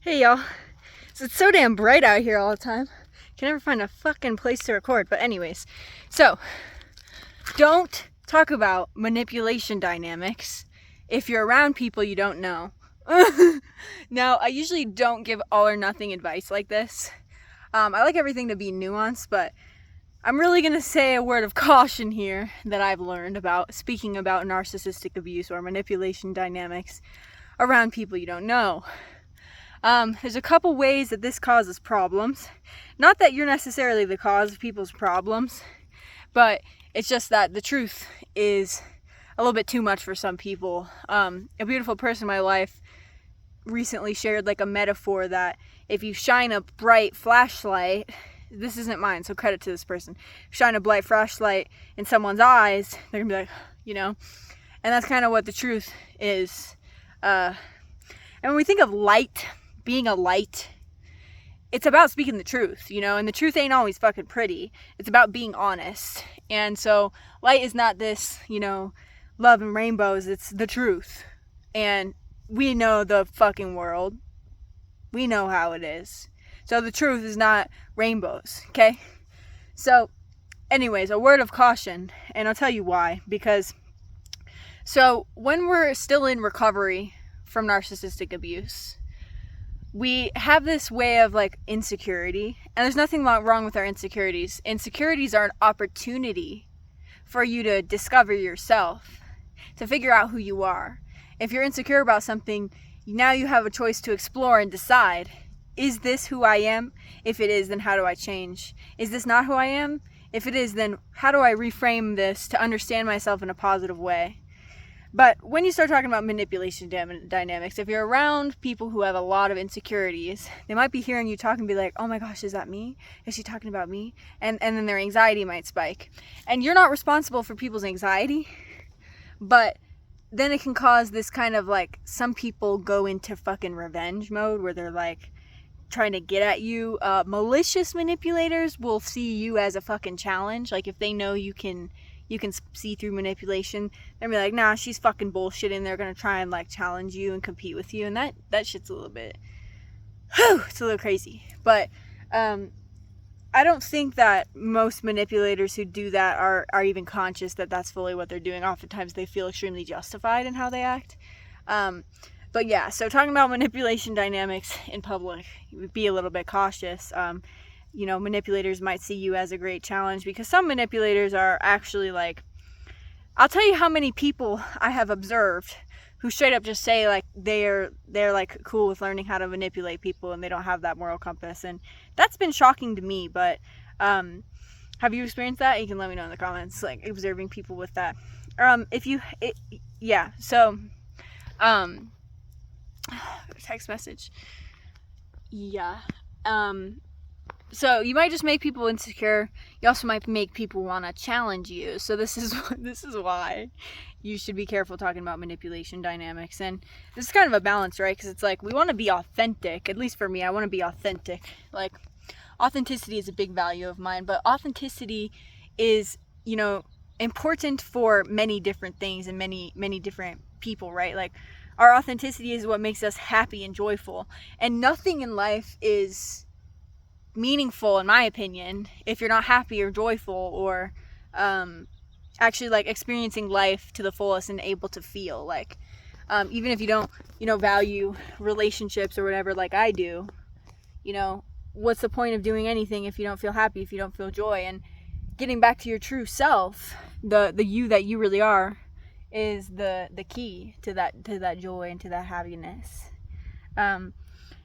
Hey y'all, so it's so damn bright out here all the time. Can never find a fucking place to record, but anyways. So, don't talk about manipulation dynamics if you're around people you don't know. Now, I usually don't give all or nothing advice like this. I like everything to be nuanced, but I'm really gonna say a word of caution here that I've learned about speaking about narcissistic abuse or manipulation dynamics around people you don't know. There's a couple ways that this causes problems. Not that you're necessarily the cause of people's problems, but it's just that the truth is a little bit too much for some people. A beautiful person in my life recently shared like a metaphor that if you shine a bright flashlight, this isn't mine, so credit to this person, shine a bright flashlight in someone's eyes, they're gonna be like, and that's kind of what the truth is. And when we think of light, being a light, it's about speaking the truth, and the truth ain't always fucking pretty. It's about being honest. And so light is not this, love and rainbows. It's the truth. And we know the fucking world. We know how it is. So the truth is not rainbows, okay? So anyways, a word of caution, and I'll tell you why. Because so when we're still in recovery from narcissistic abuse, we have this way of like insecurity, and there's nothing wrong with our insecurities. Insecurities are an opportunity for you to discover yourself, to figure out who you are. If you're insecure about something, now you have a choice to explore and decide, is this who I am? If it is, then how do I change? Is this not who I am? If it is, then how do I reframe this to understand myself in a positive way? But when you start talking about manipulation dynamics, if you're around people who have a lot of insecurities, they might be hearing you talk and be like, oh my gosh, is that me? Is she talking about me? And then their anxiety might spike. And you're not responsible for people's anxiety, but then it can cause this kind of like, some people go into fucking revenge mode where they're like trying to get at you. Malicious manipulators will see you as a fucking challenge. Like if they know you can see through manipulation, they're gonna be like, nah, she's fucking bullshitting. They're gonna try and like challenge you and compete with you, and that shit's a little bit, it's a little crazy. But I don't think that most manipulators who do that are even conscious that that's fully what they're doing. Oftentimes they feel extremely justified in how they act. But yeah, so talking about manipulation dynamics in public, you would be a little bit cautious. Manipulators might see you as a great challenge, because some manipulators are actually like, I'll tell you how many people I have observed who straight up just say like they're like cool with learning how to manipulate people and they don't have that moral compass, and that's been shocking to me. But have you experienced that? You can let me know in the comments, like observing people with that. Text message. So you might just make people insecure. You also might make people want to challenge you. So this is why you should be careful talking about manipulation dynamics. And this is kind of a balance, right? Because it's like we want to be authentic. At least for me, I want to be authentic. Like authenticity is a big value of mine, but authenticity is, important for many different things and many different people, right? Like our authenticity is what makes us happy and joyful. And nothing in life is meaningful, in my opinion, if you're not happy or joyful or actually like experiencing life to the fullest and able to feel like, even if you don't value relationships or whatever like I do, what's the point of doing anything if you don't feel happy, if you don't feel joy? And getting back to your true self, the you that you really are, is the key to that joy and to that happiness.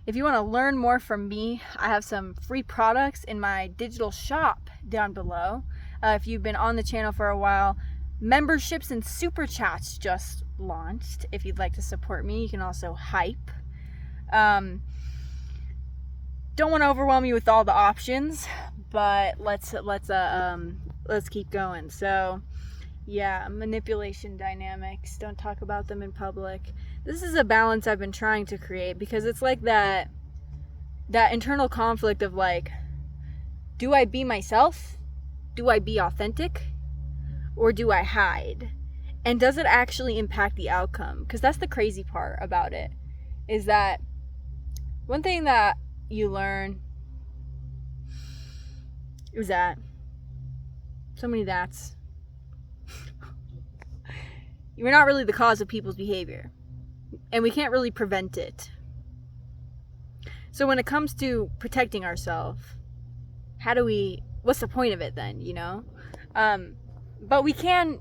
If you want to learn more from me, I have some free products in my digital shop down below. If you've been on the channel for a while, memberships and super chats just launched. If you'd like to support me, you can also hype. Don't want to overwhelm you with all the options, but let's keep going. So yeah, manipulation dynamics, don't talk about them in public. This is a balance I've been trying to create, because it's like that internal conflict of like, do I be myself? Do I be authentic? Or do I hide? And does it actually impact the outcome? Because that's the crazy part about it, is that One thing that you learn is that, so many that's, you're not really the cause of people's behavior, and we can't really prevent it. So when it comes to protecting ourselves, what's the point of it then, you know? But we can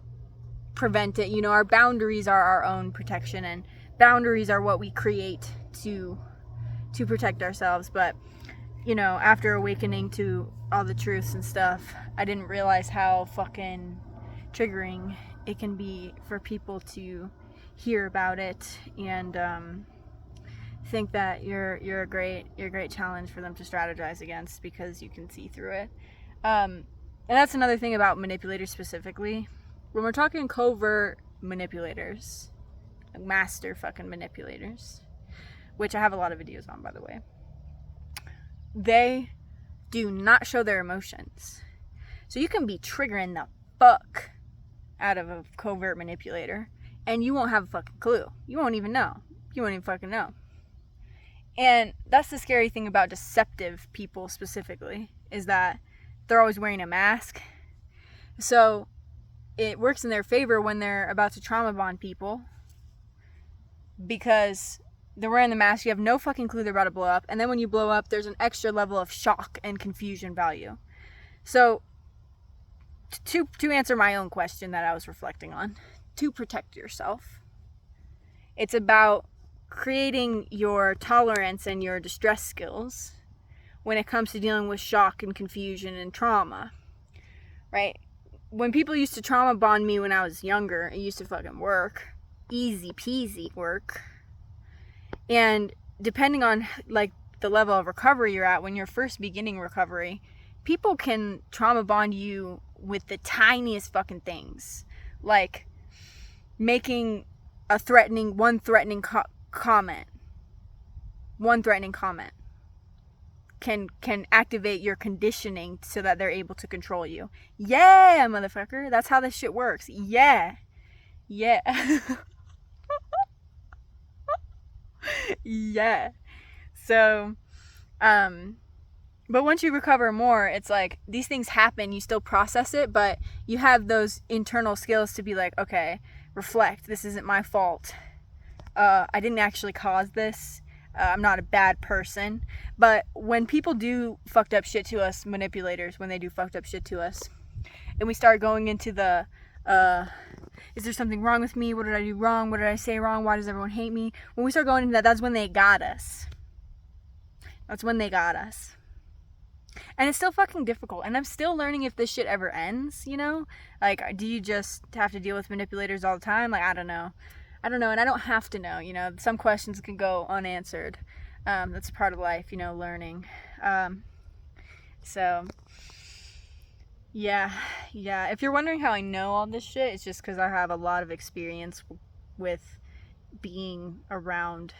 prevent it, you know. Our boundaries are our own protection, and boundaries are what we create to protect ourselves. But, you know, after awakening to all the truths and stuff, I didn't realize how fucking triggering it can be for people to hear about it and think that you're a great challenge for them to strategize against, because you can see through it. And that's another thing about manipulators specifically. When we're talking covert manipulators, master fucking manipulators, which I have a lot of videos on, by the way, they do not show their emotions. So you can be triggering the fuck out of a covert manipulator, and you won't have a fucking clue. You won't even know. You won't even fucking know. And that's the scary thing about deceptive people specifically, is that they're always wearing a mask. So it works in their favor when they're about to trauma bond people, because they're wearing the mask. You have no fucking clue they're about to blow up. And then when you blow up, there's an extra level of shock and confusion value. So to answer my own question that I was reflecting on, to protect yourself, it's about creating your tolerance and your distress skills when it comes to dealing with shock and confusion and trauma, right? When people used to trauma bond me when I was younger, it used to fucking work. Easy peasy work. And depending on like the level of recovery you're at, when you're first beginning recovery, people can trauma bond you with the tiniest fucking things, like making a one threatening comment can activate your conditioning so that they're able to control you. Yeah, motherfucker, that's how this shit works. Yeah. Yeah. So but once you recover more, it's like these things happen, you still process it, but you have those internal skills to be like, okay, reflect, this isn't my fault. I didn't actually cause this. I'm not a bad person. But when people do fucked up shit to us, manipulators, when they do fucked up shit to us, and we start going into the, is there something wrong with me? What did I do wrong? What did I say wrong? Why does everyone hate me? When we start going into that, that's when they got us. That's when they got us. And it's still fucking difficult. And I'm still learning if this shit ever ends, you know? Like, do you just have to deal with manipulators all the time? Like, I don't know. And I don't have to know, you know? Some questions can go unanswered. That's part of life, you know, learning. So, yeah. If you're wondering how I know all this shit, it's just because I have a lot of experience with being around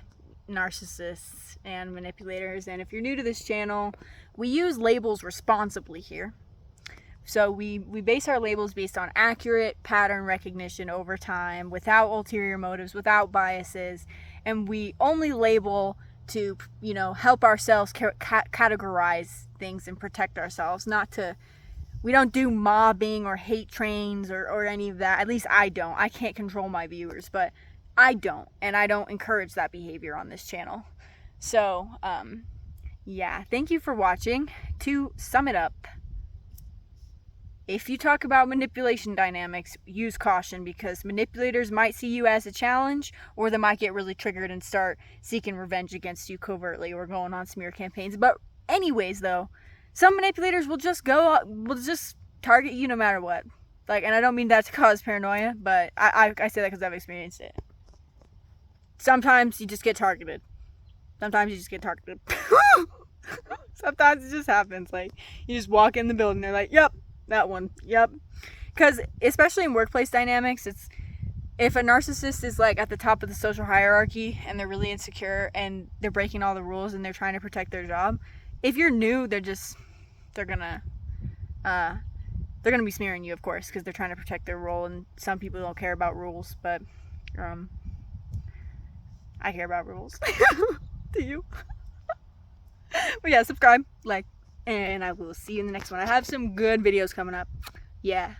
narcissists and manipulators. And if you're new to this channel, we use labels responsibly here. So we base our labels based on accurate pattern recognition over time, without ulterior motives, without biases, and we only label to, you know, help ourselves categorize things and protect ourselves. We don't do mobbing or hate trains or any of that. At least I don't. I can't control my viewers, but I don't, and I don't encourage that behavior on this channel. So, yeah, thank you for watching. To sum it up, if you talk about manipulation dynamics, use caution, because manipulators might see you as a challenge, or they might get really triggered and start seeking revenge against you covertly or going on smear campaigns. But anyways, though, some manipulators will just target you no matter what. Like, and I don't mean that to cause paranoia, but I say that because I've experienced it. Sometimes you just get targeted. Sometimes it just happens. Like, you just walk in the building, they're like, yep, that one, yep. Because especially in workplace dynamics, it's, if a narcissist is like at the top of the social hierarchy and they're really insecure and they're breaking all the rules and they're trying to protect their job, if you're new, they're gonna be smearing you, of course, because they're trying to protect their role. And some people don't care about rules, but I care about rules. Do you? But yeah, subscribe, like, and I will see you in the next one. I have some good videos coming up. Yeah.